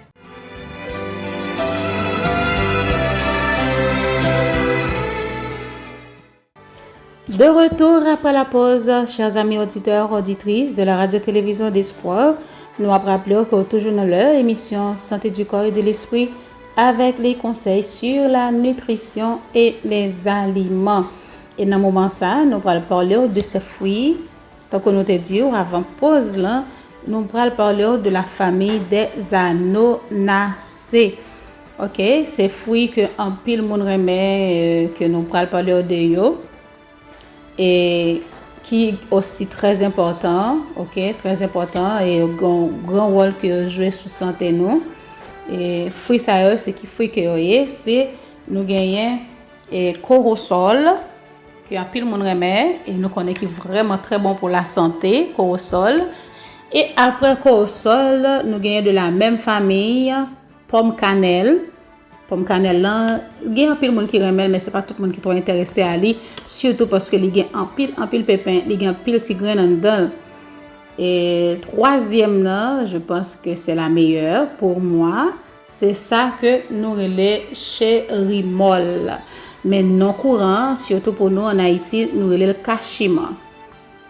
De retour après la pause, chers amis auditeurs, auditrices de la radio-télévision d'Espoir, nous rappelons que toujours dans leur émission Santé du corps et de l'esprit avec les conseils sur la nutrition et les aliments. Et dans ce moment ça, nous allons parler de ces fruits. Tant que nous te dit avant pause là, nous allons parler de la famille des anonacées. OK, ces fruits que en pile monde remet que nous allons parler de yo et qui aussi très important, OK, très important et grand rôle que jouer sous santé nous. Et fruits ça c'est qui fruits que c'est nous gagnons et corosol qui en pile monde remet et nous connaît qui vraiment très bon pour la santé, corosol. Et après corosol, nous gagnons de la même famille pomme cannelle. Pomme cannelle là, il y a un pile monde qui remet mais c'est pas tout le monde qui est trop intéressé à lui, surtout parce que il y a un pile pépin, il y a un pile petit grain dedans. Et troisième là, je pense que c'est la meilleure pour moi, c'est ça que nous relais chérimol. Mais non courant, surtout pour nous en Haïti, nous relais le cachima.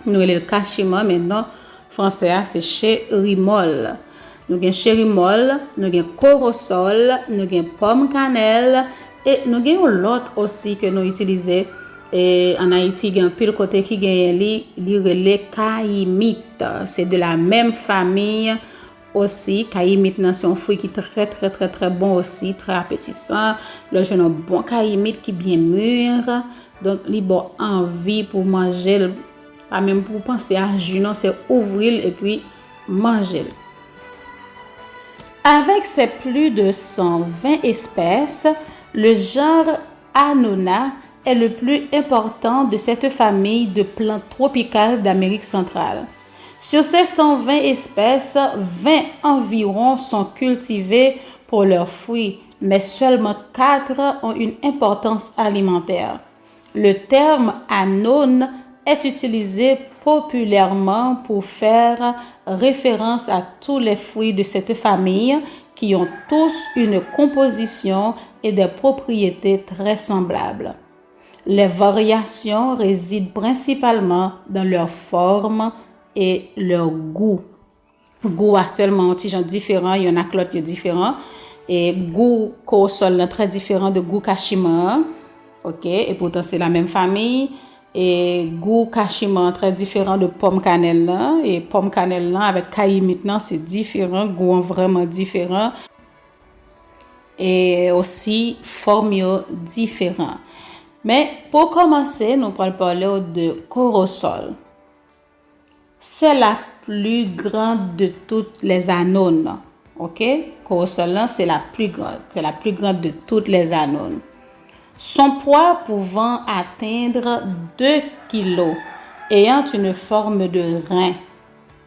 Nous relais le cachima maintenant français c'est chérimol. Nous avons chérimol, nous avons corosol, nous avons pomme cannelle et nous avons l'autre aussi que nous utilisons en Haïti, il y a un pile côté qui gagne les caïmites. C'est de la même famille aussi. Caïmite c'est un fruit qui est très bon aussi, très appétissant. Là j'ai un bon caïmite qui est bien mûr. Donc il bon envie pour manger, pas même pour penser à jus, non, c'est ouvrir et puis manger. Avec ses plus de 120 espèces, le genre Annona est le plus important de cette famille de plantes tropicales d'Amérique centrale. Sur ces 120 espèces, 20 environ sont cultivées pour leurs fruits, mais seulement 4 ont une importance alimentaire. Le terme annone est utilisé populairement pour faire référence à tous les fruits de cette famille qui ont tous une composition et des propriétés très semblables. Les variations résident principalement dans leur forme et leur goût. Goût a seulement un petit genre différent, il y en a que l'autre qui est différent. Et goût corosol est très différent de goût cachima. OK, et pourtant c'est la même famille. Et goût cachima très différent de pomme cannelle là. Et pomme cannelle là avec caïmite là, c'est différent, goût vraiment différent. Et aussi forme différent. Mais pour commencer, nous allons parler de corosol. C'est la plus grande de toutes les anones. OK? Corosol là, c'est la plus grande. C'est la plus grande de toutes les anones. Son poids pouvant atteindre 2 kilos, ayant une forme de rein.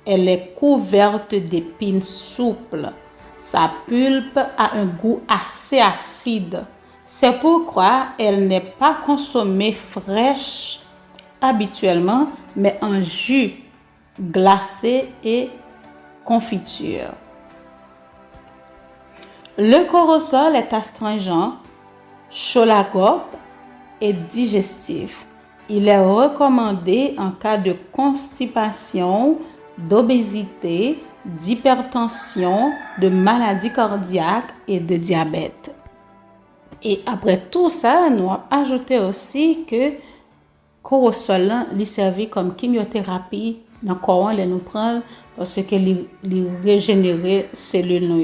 Elle est couverte d'épines souples. Sa pulpe a un goût assez acide. C'est pourquoi elle n'est pas consommée fraîche habituellement, mais en jus, glacé et confiture. Le corosol est astringent, cholagogue et digestif. Il est recommandé en cas de constipation, d'obésité, d'hypertension, de maladie cardiaque et de diabète. Et après tout ça, nous avons ajouté aussi que corosol lui servi comme chimiothérapie dans le corps, nous prend parce que il régénérer cellules nous.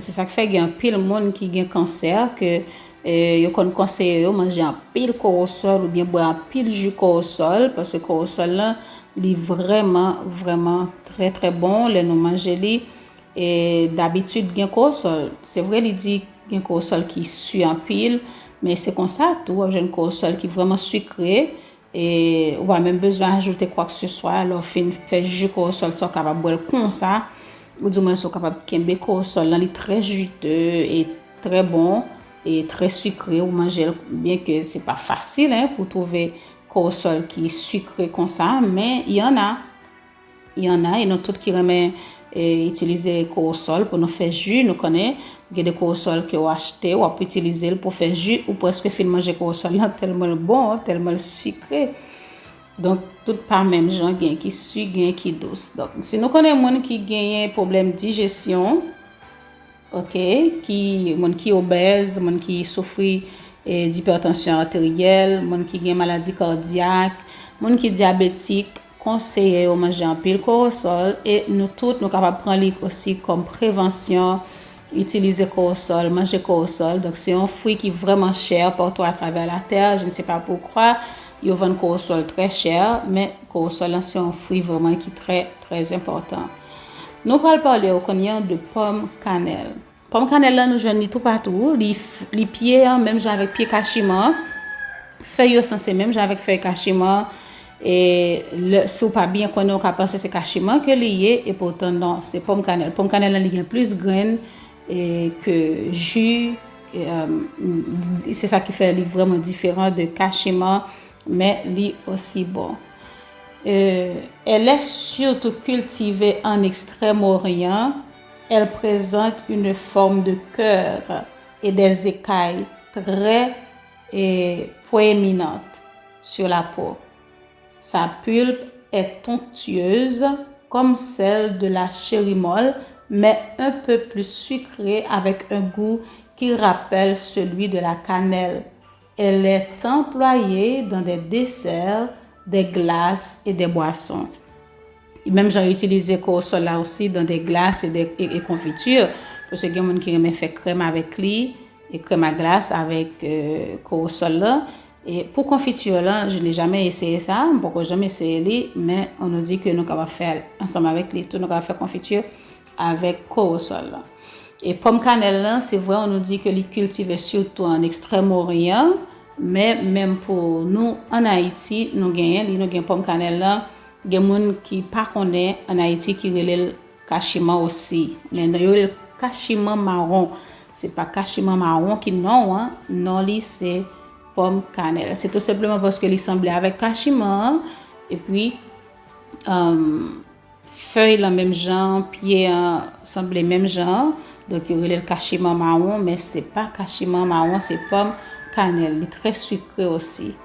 C'est ça qui fait qu'il y a un pile monde qui a un cancer que yo kon conseille yo manger un pile corosol ou bien boire un pile jus corosol parce que corosol là il vraiment très très bon les nous manger li et d'habitude bien corosol c'est vrai il dit bien corosol qui suit en pile mais c'est comme ça tout un corosol qui vraiment sucré et on a même besoin d'ajouter quoi que ce soit alors fin fait jus corosol ça capable boire comme ça ou du moins sont capable kembe corosol là il très juteux et très bon et très sucré ou manger bien que c'est pas facile pour trouver corosol qui est sucré comme ça mais il y en a et nous tous qui remet utiliser corosol pour nous faire jus nous connaît il y a des corosol que on acheter ou on peut utiliser pour faire jus ou presque fin manger corosol là tellement bon tellement sucré donc tout pas même gens gain qui sucre gain qui douce donc si nous connaît monde qui gagne problème digestion OK qui monde qui obèse monde qui souffre d'hypertension artérielle monde qui a maladie cardiaque monde qui diabétique conseiller au manger en pile corosol et nous toutes nous capable prendre aussi comme prévention utiliser corosol manger corosol donc c'est un fruit qui est vraiment cher partout à travers la terre je ne sais pas pourquoi ils vendent corosol très cher mais corosol c'est un fruit vraiment qui est très très important. Nous allons parler au cognant de pomme cannelle. Pomme cannelle là nous joignons tout partout, les pieds même avec pied cachemar, feuilles sensé même avec feuilles cachemar et si vous pas bien connaître on peut penser c'est cachemar que lié et pourtant non, c'est pomme cannelle. Pomme cannelle là il y a plus graines que jus c'est ça qui fait vraiment différent de cachemar mais li aussi bon. Elle est surtout cultivée en Extrême-Orient. Elle présente une forme de cœur et des écailles très proéminentes sur la peau. Sa pulpe est onctueuse comme celle de la cherry molle, mais un peu plus sucrée avec un goût qui rappelle celui de la cannelle. Elle est employée dans des desserts, des glaces et des boissons. Et même j'ai utilisé corosol là aussi dans des glaces et confitures parce que il y a des gens qui aiment faire crème avec lui et crème à glace avec corosol là et pour confiture là je n'ai jamais essayé ça beaucoup jamais essayé lui mais on nous dit que nous capable faire ensemble avec lui tout nous capable faire confiture avec corosol là. Et pomme cannelle là c'est vrai on nous dit que les cultivent surtout en Extrême-Orient mais même pour nous en Haïti nous gagnons pomme cannelle là il y a des gens qui pas connaît en Haïti qui relève cachemar aussi mais dans le cachemar marron c'est pas cachemar marron qui non lui c'est pomme cannelle c'est tout simplement parce que il semblait avec cachemar et puis feuilles la même genre pieds semblent même genre donc il relève cachemar marron mais c'est pas cachemar marron c'est pomme cannelle il est très sucré aussi.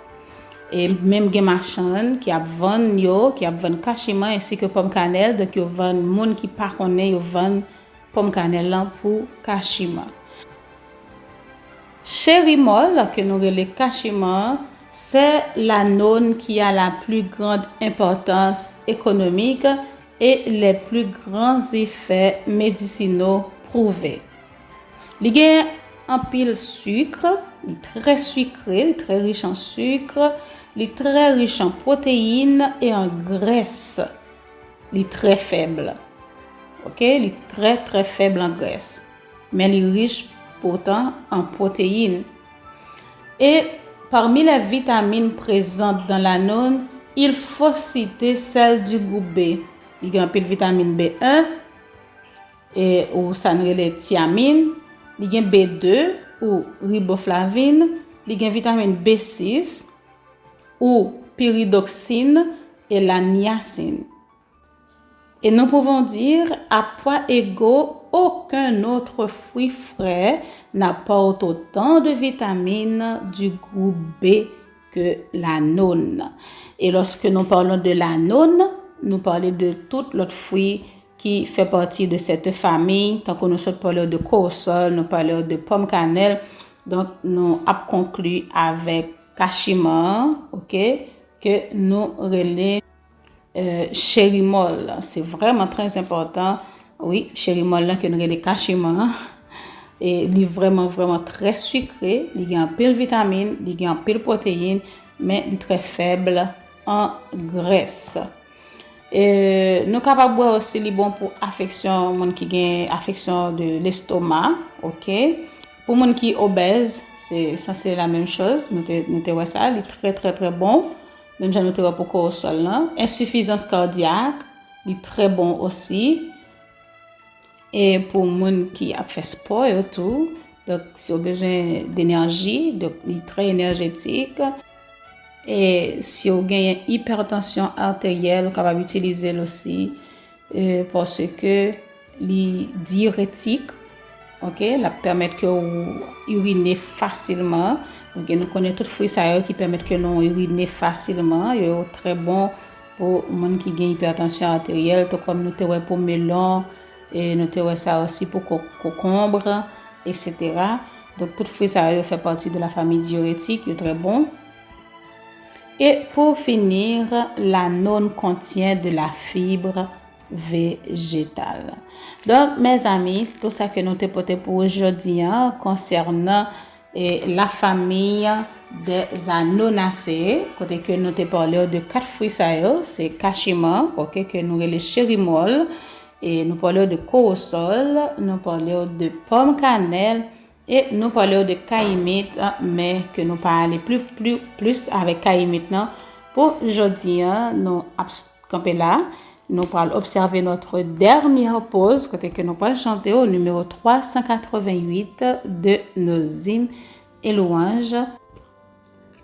Et même des marchands qui vendent cachemar ainsi que pomme cannelle donc ils vendent monde qui pas connaît ils vendent pomme cannelle pour cachemar. Cherry molle que nous relève cachemar c'est la none qui a la plus grande importance économique et les plus grands effets médicinaux prouvés. Il y a un pile sucre, il est très sucré, il est très riche en sucre, il est très riche en protéines et en graisse. il est très faible. OK? Il est très très faible en graisse. Mais il est riche pourtant en protéines. Et parmi les vitamines présentes dans la nonne, il faut citer celle du groupe B. Il y a un peu de vitamine B1 et ou ça nous les thiamine, il y a B2 ou riboflavine, il y a vitamine B6 ou pyridoxine et la niacine. Et nous pouvons dire à poids égaux, aucun autre fruit frais n'apporte autant de vitamines du groupe B que la nonne. Et lorsque nous parlons de la nonne, nous parlons de tout l'autre fruit qui fait partie de cette famille. Tant que nous parlons de corossol, nous parlons de pomme cannelle. Donc, nous avons conclu avec cachemire, ok, que nous relais chérimol. C'est vraiment très important. Oui, chérimol là que nous relais cachemire. Et il est vraiment très sucré. Il y a un peu de vitamines, il y a un peu de protéines, mais il est très faible en graisse. Nous sommes capables de boire aussi les bons pour affection, monde qui a affection de l'estomac, ok. Pour monde qui est obèse, c'est la même chose. Nous te ça, il est très bon. Même j'ai noté pour corossol là. Insuffisance cardiaque, il est très bon aussi. Et pour monde qui a fait sport et tout, donc si on a besoin d'énergie, donc il est très énergétique. Et si on gagne hypertension artérielle, on est capable d'utiliser aussi parce que les diurétiques, ok, la permettent que vous urinez facilement. Donc nous connaissons tous les fruits ça qui permettent que nous uriner facilement. Il est très bon pour les gens qui gagnent hypertension artérielle, tout comme nous avons pour melon et nous avons ça aussi pour concombre, etc. Donc tous les fruits ça fait partie de la famille diurétique, il est très bon. Et pour finir, la nonne contient de la fibre végétale. Donc, mes amis, c'est tout ça que nous avons porté pour aujourd'hui concernant la famille des annonacées. Côté que nous avons parlé de 4 fruits, c'est cachemire, okay, que nous les chérimol, et nous parlons de corossol, nous parlons de pomme cannelle, et nous parlons de caïmite, mais que nous parlons plus avec caïmite. Pour aujourd'hui, nous camper là. Nous allons observer notre dernière pause, côté que nous allons chanter au numéro 388 de nos hymnes et louanges.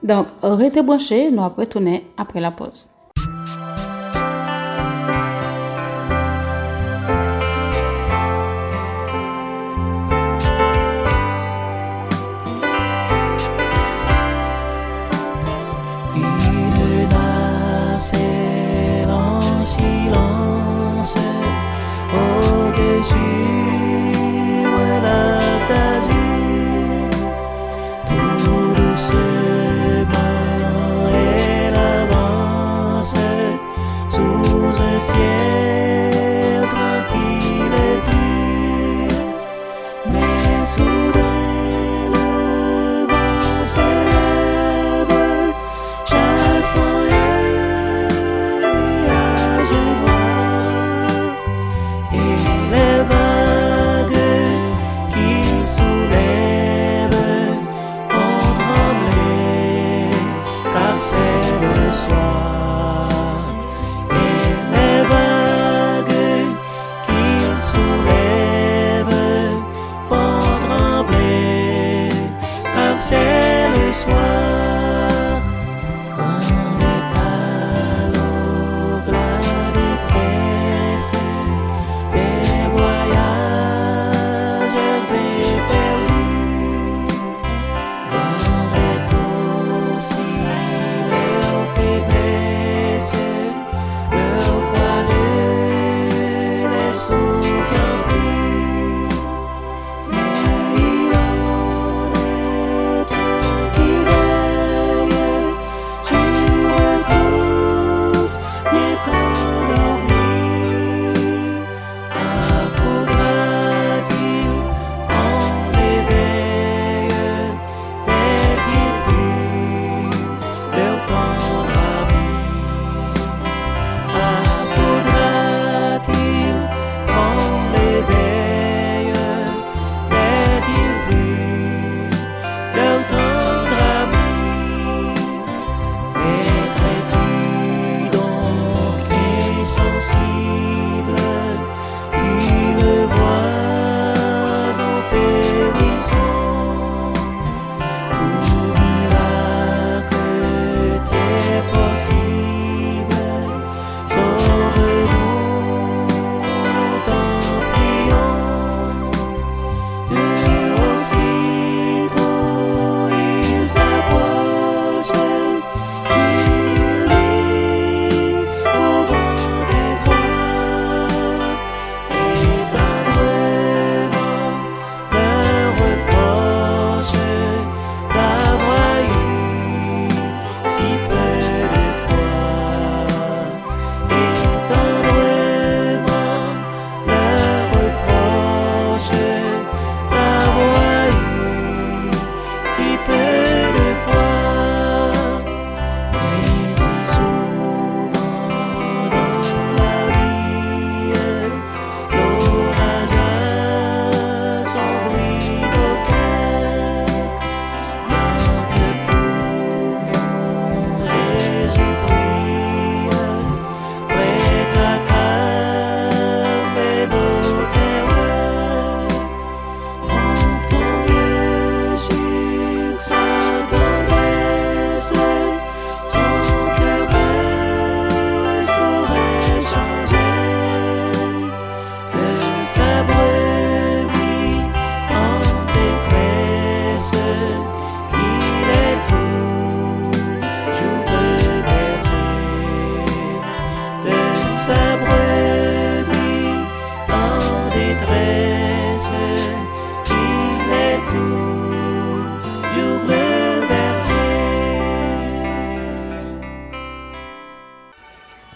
Donc, restez branchés, nous allons retourner après la pause. Tout doucement et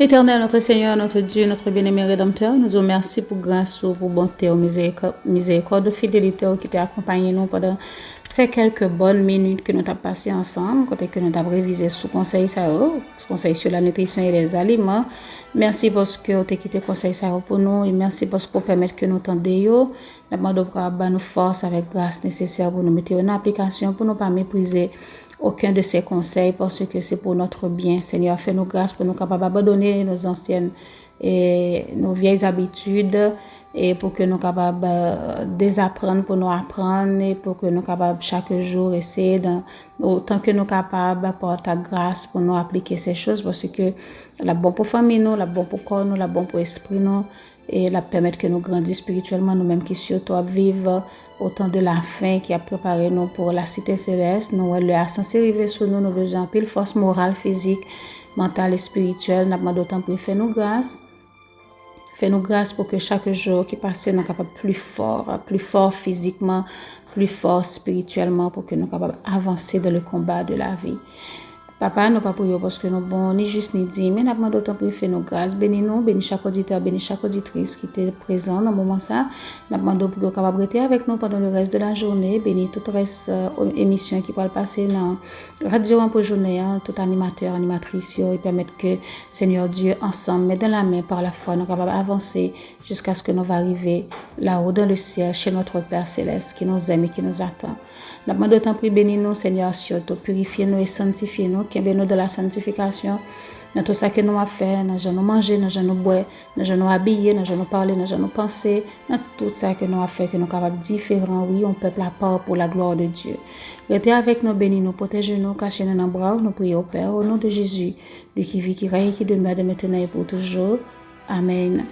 Éternel, notre Seigneur, notre Dieu, notre bien-aimé Rédempteur, nous vous remercions pour grâce, pour bonté, miséricorde, fidélité qui t'a accompagné nous pendant ces quelques bonnes minutes que nous avons passées ensemble, côté que nous avons révisé sous conseil sur la nutrition et les aliments. Merci parce que vous avez quitté conseil pour nous et merci parce que vous permettez que nous t'entendions. Nous demandons pour nous force avec grâce nécessaire pour nous mettre en application, pour ne pas mépriser aucun de ces conseils parce que c'est pour notre bien. Seigneur, fais-nous grâce pour nous capables d'abandonner nos anciennes et nos vieilles habitudes et pour que nous capables désapprendre pour nous apprendre et pour que nous capables chaque jour essayer autant que nous capables par ta grâce pour nous appliquer ces choses parce que la bonne pour famille nous, la bonne pour corps nous, la bonne pour esprit nous et la permettre que nous grandissions spirituellement nous-mêmes qui sur toi vivent au temps de la fin qui a préparé nous pour la cité céleste. Nous, le a censé arriver sur nous, nous besoin pile force morale, physique, mentale et spirituelle. Nous demandons autant pour faire nous grâce. Fais-nous grâce pour que chaque jour qui passe, nous sommes capables plus fort physiquement, plus fort spirituellement pour que nous soyons capables d'avancer dans le combat de la vie. Papa, nous pas prions parce que nous bon ni juste ni dit, mais nous demandons autant pour faire nos grâces. Bénis-nous, bénis chaque auditeur, bénis chaque auditrice qui était présent dans le moment ça. Nous demandons pour que capable rester avec nous pendant le reste de la journée. Bénis tout le reste émission qui pourra passer dans radio pour journée, tout animateur, animatrice et permettre que Seigneur Dieu ensemble, mais dans la main par la foi, nous capables d'avancer jusqu'à ce que nous va arriver là-haut dans le ciel chez notre Père céleste qui nous aime et qui nous attend. Nous demandons autant pour bénir nous, Seigneur, surtout purifier-nous et sanctifier-nous, qui est nous de la sanctification, dans tout ça que nous avons fait, dans nous manger, dans nous boire, dans nous habiller, dans nous parler, dans nous penser, dans tout ça que nous avons fait, que nous sommes capables de différents, oui, on peuple à part pour la gloire de Dieu. Restez avec nous, bénis-nous, protégez-nous, cachez-nous dans nos bras, nous prions au Père, au nom de Jésus, lui qui vit, qui règne et qui demeure de maintenant et pour toujours. Amen.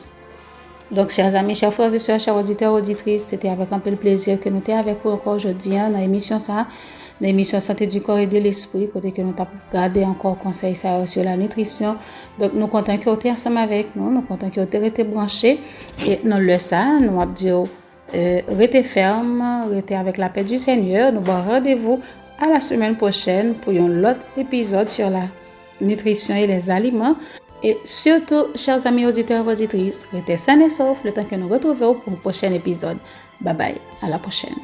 Donc, chers amis, chers frères et sœurs, chers auditeurs, auditrices, c'était avec un peu de plaisir que nous étions avec vous encore aujourd'hui dans l'émission Santé du corps et de l'esprit, côté que nous avons gardé encore conseil sur la nutrition. Donc, nous comptons que vous êtes ensemble avec nous, nous comptons que vous êtes restés branchés. Et dans le ça, nous avons dit, restez ferme, restez avec la paix du Seigneur. Nous avons rendez-vous à la semaine prochaine pour un autre épisode sur la nutrition et les aliments. Et surtout, chers amis auditeurs et auditrices, restez sains et saufs le temps que nous retrouvons pour le prochain épisode. Bye bye, à la prochaine.